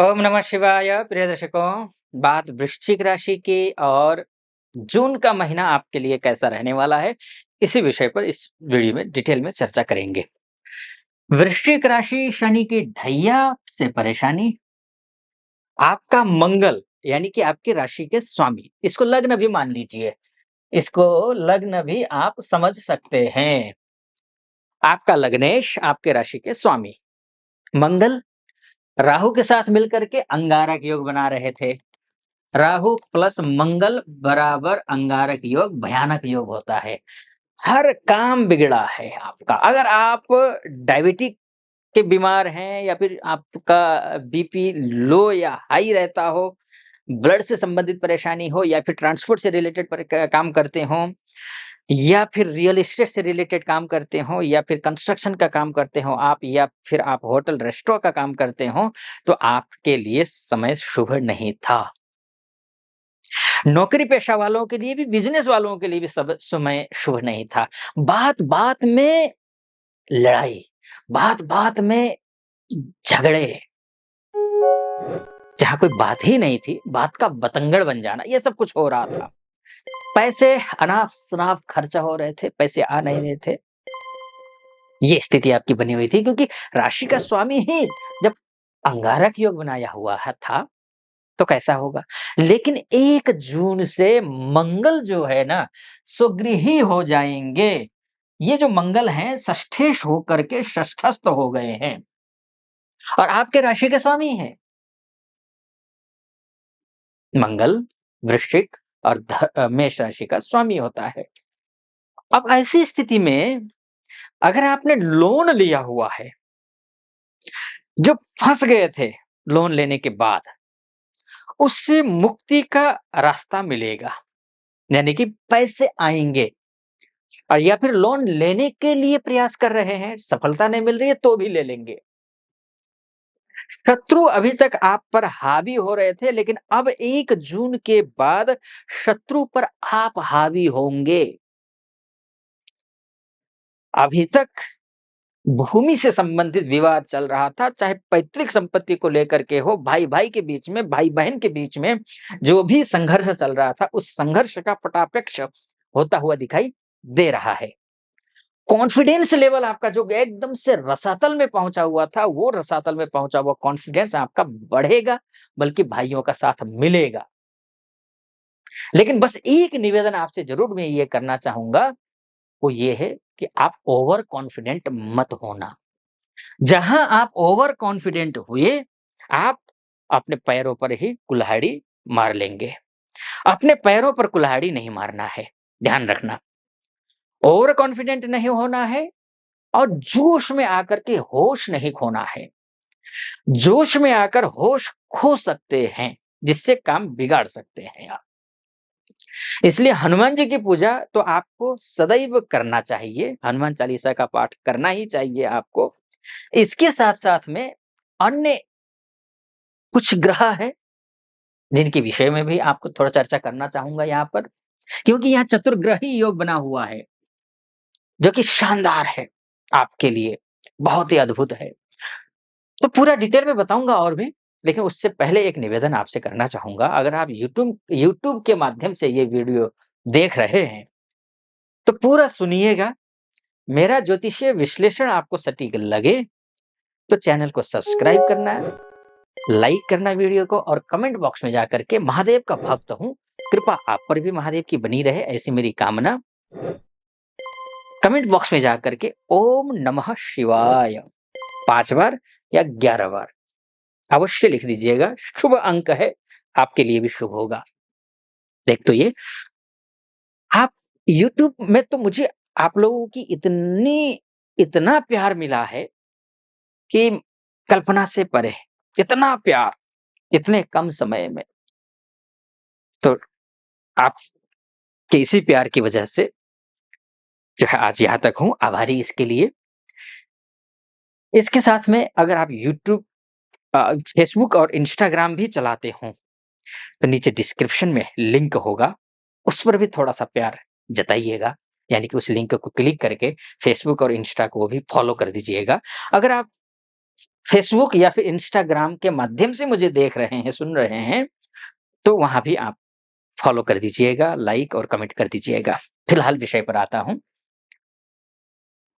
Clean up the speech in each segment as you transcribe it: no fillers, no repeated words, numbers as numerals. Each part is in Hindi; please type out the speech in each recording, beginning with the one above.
ओम नमः शिवाय। प्रिय दर्शकों, बात वृश्चिक राशि की और जून का महीना आपके लिए कैसा रहने वाला है, इसी विषय पर इस वीडियो में डिटेल में चर्चा करेंगे। वृश्चिक राशि, शनि की ढैया से परेशानी। आपका मंगल यानी कि आपकी राशि के स्वामी, इसको लग्न भी मान लीजिए, इसको लग्न भी आप समझ सकते हैं। आपका लग्नेश आपके राशि के स्वामी मंगल राहु के साथ मिलकर के अंगारक योग बना रहे थे। राहु प्लस मंगल बराबर अंगारक योग भयानक योग होता है। हर काम बिगड़ा है आपका। अगर आप डायबिटिक के बीमार हैं या फिर आपका बीपी लो या हाई रहता हो, ब्लड से संबंधित परेशानी हो या फिर ट्रांसपोर्ट से रिलेटेड काम करते हो या फिर रियल एस्टेट से रिलेटेड काम करते हो या फिर कंस्ट्रक्शन का काम करते हो आप या फिर आप होटल रेस्टोरेंट का काम करते हो, तो आपके लिए समय शुभ नहीं था। नौकरी पेशा वालों के लिए भी, बिज़नेस वालों के लिए भी सब समय शुभ नहीं था। बात-बात में लड़ाई, बात-बात में झगड़े, जहाँ कोई बात ही नहीं थी, बात का बतंगड़ बन जाना, ये सब कुछ हो रहा था। पैसे अनाप-शनाप खर्चा हो रहे थे, पैसे आ नहीं रहे थे। ये स्थिति आपकी बनी हुई थी क्योंकि राशि का स्वामी ही जब अंगारक योग बनाया हुआ था, तो कैसा होगा? लेकिन 1 जून से मंगल जो है ना, स्वगृही हो जाएँगे। ये जो मंगल हैं, षष्ठेश होकर के षष्ठस्थ हो गए हैं और आपके राशि के स्वामी हैं। मंगल वृश्चिक और मेष राशि का स्वामी होता है। अब ऐसी स्थिति में अगर आपने लोन लिया हुआ है, जो फँस गए थे लोन लेने के बाद, उससे मुक्ति का रास्ता मिलेगा। यानी कि पैसे आएँगे। और या फिर लोन लेने के लिए प्रयास कर रहे हैं, सफलता नहीं मिल रही है तो भी ले लेंगे। शत्रु अभी तक आप पर हावी हो रहे थे, लेकिन अब 1 जून के बाद शत्रु पर आप हावी होंगे। अभी तक भूमि से संबंधित विवाद चल रहा था, चाहे पैतृक संपत्ति को लेकर के हो, भाई-भाई के बीच में, भाई-बहन के बीच में जो भी संघर्ष चल रहा था, उस संघर्ष का पटापक्ष होता हुआ दिखाई दे रहा है। कॉन्फिडेंस लेवल आपका जो एकदम से रसातल में पहुंचा हुआ था, वो रसातल में पहुंचा हुआ कॉन्फिडेंस आपका बढ़ेगा, बल्कि भाइयों का साथ मिलेगा। लेकिन बस एक निवेदन आपसे जरूर मैं ये करना चाहूंगा, वो ये है कि आप ओवर कॉन्फिडेंट मत होना। जहां आप ओवर कॉन्फिडेंट हुए, आप अपने पैरों पर ही कुल्हाड़ी मार लेंगे। अपने पैरों पर कुल्हाड़ी नहीं मारना है, ध्यान रखना। ओवर कॉन्फिडेंट नहीं होना है और जोश में आकर के होश नहीं खोना है। जोश में आकर होश खो सकते हैं, जिससे काम बिगाड़ सकते हैं आप। इसलिए हनुमान जी की पूजा तो आपको सदैव करना चाहिए। हनुमान चालीसा का पाठ करना ही चाहिए आपको। इसके साथ-साथ में अन्य कुछ ग्रह हैं, जिनके विषय में भी आपको थोड़ा चर्चा करना चाहूँगा यहाँ पर, क्योंकि यहाँ चतुर्ग्रही योग बना हुआ है, जो कि शानदार है आपके लिए, बहुत ही अद्भुत है। तो पूरा डिटेल में बताऊँगा और भी, लेकिन उससे पहले एक निवेदन आपसे करना चाहूँगा। अगर आप यूट्यूब यूट्यूब के माध्यम से ये वीडियो देख रहे हैं, तो पूरा सुनिएगा। मेरा ज्योतिषीय विश्लेषण आपको सटीक लगे, तो चैनल को सब्सक्राइब करना, लाइक करना वीडियो को और कमेंट बॉक्स में जाकर के महादेव का भक्त हूँ, कृपा आप पर भी महादेव की बनी रहे, ऐसी मेरी कामना। कमेंट बॉक्स में जाकर के ओम नमः शिवाय 5 बार या 11 बार अवश्य लिख दीजिएगा। शुभ अंक है, आपके लिए भी शुभ होगा। एक तो ये, आप यूट्यूब में तो मुझे आप लोगों की इतना प्यार मिला है कि कल्पना से परे। इतना प्यार, इतने कम समय में। तो आपके इसी प्यार की वजह से जो है आज यहाँ तक हूँ, आभारी इसके लिए। इसके साथ में अगर आप यूट्यूब फेसबुक और इंस्टाग्राम भी चलाते हों, तो नीचे डिस्क्रिप्शन में लिंक होगा, उस पर भी थोड़ा-सा प्यार जताइएगा। यानी कि उस लिंक को क्लिक करके फेसबुक और इंस्टा को भी फॉलो कर दीजिएगा। अगर आप फेसबुक या फिर इंस्टाग्राम के माध्यम से मुझे देख रहे हैं, सुन रहे हैं, तो वहाँ भी आप फॉलो कर दीजिएगा, लाइक और कमेंट कर दीजिएगा। फिलहाल विषय पर आता हूँ।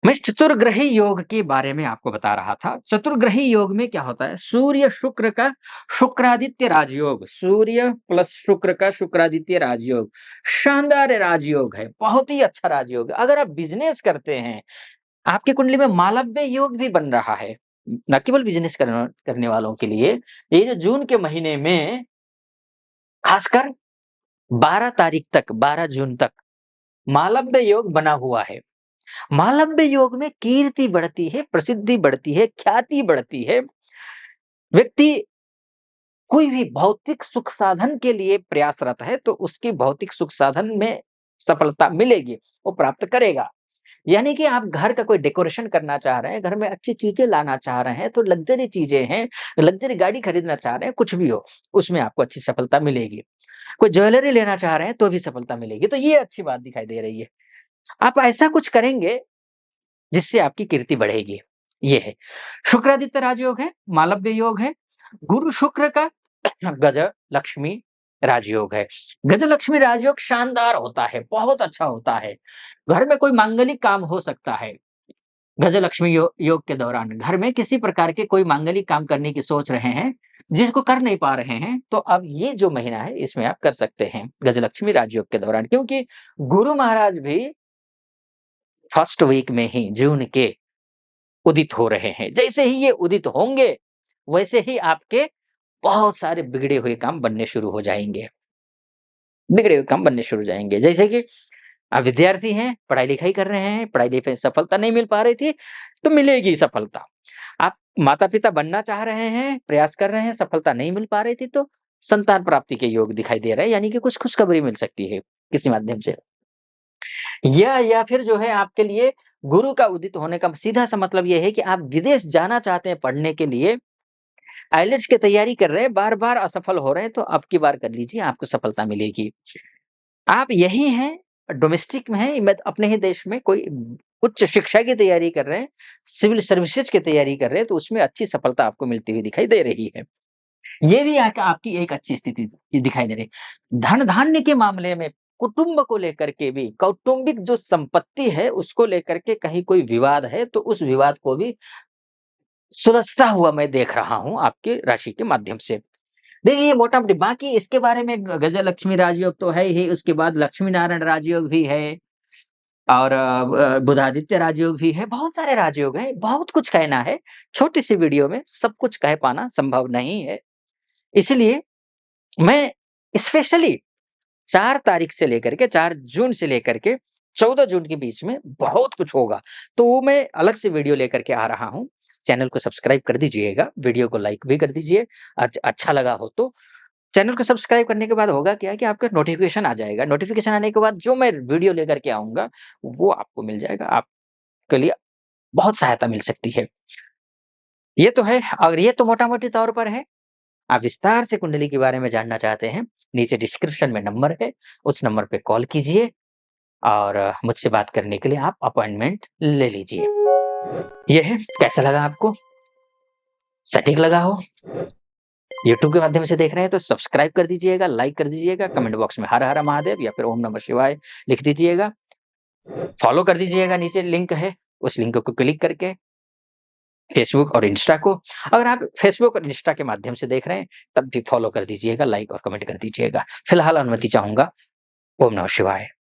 मैं चतुर्ग्रही योग के बारे में आपको बता रहा था। चतुर्ग्रही योग में क्या होता है? सूर्य शुक्र का शुक्रादित्य राजयोग, सूर्य प्लस शुक्र का शुक्रादित्य राजयोग, शानदार राजयोग है, बहुत ही अच्छा राजयोग है। अगर आप बिज़नेस करते हैं, आपकी कुंडली में मालव्य योग भी बन रहा है, न केवल बिज़नेस करने वालों के लिए, ये जो जून के महीने में खासकर 12 तारीख तक, 12 जून तक मालव्य योग बना हुआ है। मालव्य योग में कीर्ति बढ़ती है, प्रसिद्धि बढ़ती है, ख्याति बढ़ती है। व्यक्ति कोई भी भौतिक सुख साधन के लिए प्रयासरत है, तो उसकी भौतिक सुख साधन में सफलता मिलेगी, वो प्राप्त करेगा। यानी कि आप घर का कोई डेकोरेशन करना चाह रहे हैं, घर में अच्छी चीज़ें लाना चाह रहे हैं, तो लग्ज़री चीज़ें हैं, लग्ज़री गाड़ी खरीदना चाह रहे हैं, कुछ भी हो, उसमें आपको अच्छी सफलता मिलेगी। कोई ज्वेलरी लेना चाह रहे हैं, तो भी सफलता मिलेगी। तो ये अच्छी बात दिखाई दे रही है। आप ऐसा कुछ करेंगे जिससे आपकी कीर्ति बढ़ेगी, ये है। शुक्रादित्य राजयोग है, मालव्य योग है, गुरु शुक्र का गज लक्ष्मी राजयोग है। गज लक्ष्मी राजयोग शानदार होता है, बहुत अच्छा होता है। घर में कोई मांगलिक काम हो सकता है। गज लक्ष्मी योग के दौरान घर में किसी प्रकार के कोई मांगलिक काम करने की सोच रहे हैं, जिसको कर नहीं पा रहे हैं, तो अब ये जो महीना है इसमें आप कर सकते हैं, गज लक्ष्मी राजयोग के दौरान। क्योंकि गुरु महाराज भी फर्स्ट वीक में ही जून के उदित हो रहे हैं। जैसे ही ये उदित होंगे, वैसे ही आपके बहुत सारे बिगड़े हुए काम बनने शुरू हो जाएँगे। बिगड़े हुए काम बनने शुरू हो जाएँगे। जैसे कि आप विद्यार्थी हैं, पढ़ाई-लिखाई कर रहे हैं, पढ़ाई-लिखाई में सफलता नहीं मिल पा रही थी, तो मिलेगी सफलता। आप माता-पिता बनना चाह रहे हैं, प्रयास कर रहे हैं, सफलता नहीं मिल पा रही थी, तो संतान प्राप्ति के योग दिखाई दे रहे हैं, यानी कि कुछ खुशखबरी मिल सकती है किसी माध्यम से। या फिर जो है आपके लिए गुरु का उदित होने का सीधा-सा मतलब ये है कि आप विदेश जाना चाहते हैं पढ़ने के लिए, आइलेट्स की तैयारी कर रहे हैं, बार-बार असफल हो रहे हैं, तो अब की बार कर लीजिए, आपको सफलता मिलेगी। आप यही हैं, डोमेस्टिक में हैं, मैं अपने ही देश में कोई उच्च शिक्षा की तैयारी कर रहे हैं, सिविल सर्विसेज की तैयारी कर रहे हैं, तो उसमें अच्छी सफलता आपको मिलती हुई दिखाई दे रही है। ये भी आपकी एक अच्छी स्थिति दिखाई दे रही है। धन-धान्य के मामले में कुटुंब को लेकर के भी, कौटुंबिक जो संपत्ति है, उसको लेकर के कहीं कोई विवाद है, तो उस विवाद को भी सुलझता हुआ मैं देख रहा हूँ आपके राशि के माध्यम से। देखिए, ये मोटा-मोटी बाकी इसके बारे में गजलक्ष्मी राजयोग तो है ही, उसके बाद लक्ष्मी नारायण राजयोग भी है और बुधादित्य राजयोग भी है, बहुत सारे राजयोग हैं, बहुत कुछ कहना है। छोटी-सी वीडियो में सब कुछ कह पाना संभव नहीं है। इसलिए मैं स्पेशली 4 तारीख से लेकर के 4 जून से लेकर के 14 जून के बीच में बहुत कुछ होगा। तो वो मैं अलग से वीडियो लेकर के आ रहा हूँ। चैनल को सब्सक्राइब कर दीजिएगा, वीडियो को लाइक भी कर दीजिए। अच्छा लगा हो तो। चैनल को सब्सक्राइब करने के बाद होगा क्या कि आपका नोटिफ़िकेशन आ जाएगा। नोटिफ़िकेशन आने के बाद जो मैं वीडियो लेकर के आऊँगा, वो आपको मिल जाएगा। आपके लिए बहुत सहायता मिल सकती है। ये तो है और ये तो मोटा-मोटी तौर पर है। आप विस्तार से कुंडली के बारे में जानना चाहते हैं, नीचे डिस्क्रिप्शन में नंबर है, उस नंबर पे कॉल कीजिए और मुझसे बात करने के लिए आप अपॉइंटमेंट ले लीजिए। ये है, कैसा लगा आपको? सटीक लगा हो? यूट्यूब के माध्यम से देख रहे हैं तो सब्सक्राइब कर दीजिएगा, लाइक कर दीजिएगा, कमेंट बॉक्स में हर हर महादेव या फिर ओम नमः शिवाय लिख दीजिएगा। फॉलो कर दीजिएगा, नीचे लिंक है, उस लिंक को क्लिक करके फेसबुक और इंस्टा को। अगर आप फेसबुक और इंस्टा के माध्यम से देख रहे हैं, तब भी फॉलो कर दीजिएगा, लाइक और कमेंट कर दीजिएगा। फिलहाल अनुमति चाहूँगा। ओम नमः शिवाय।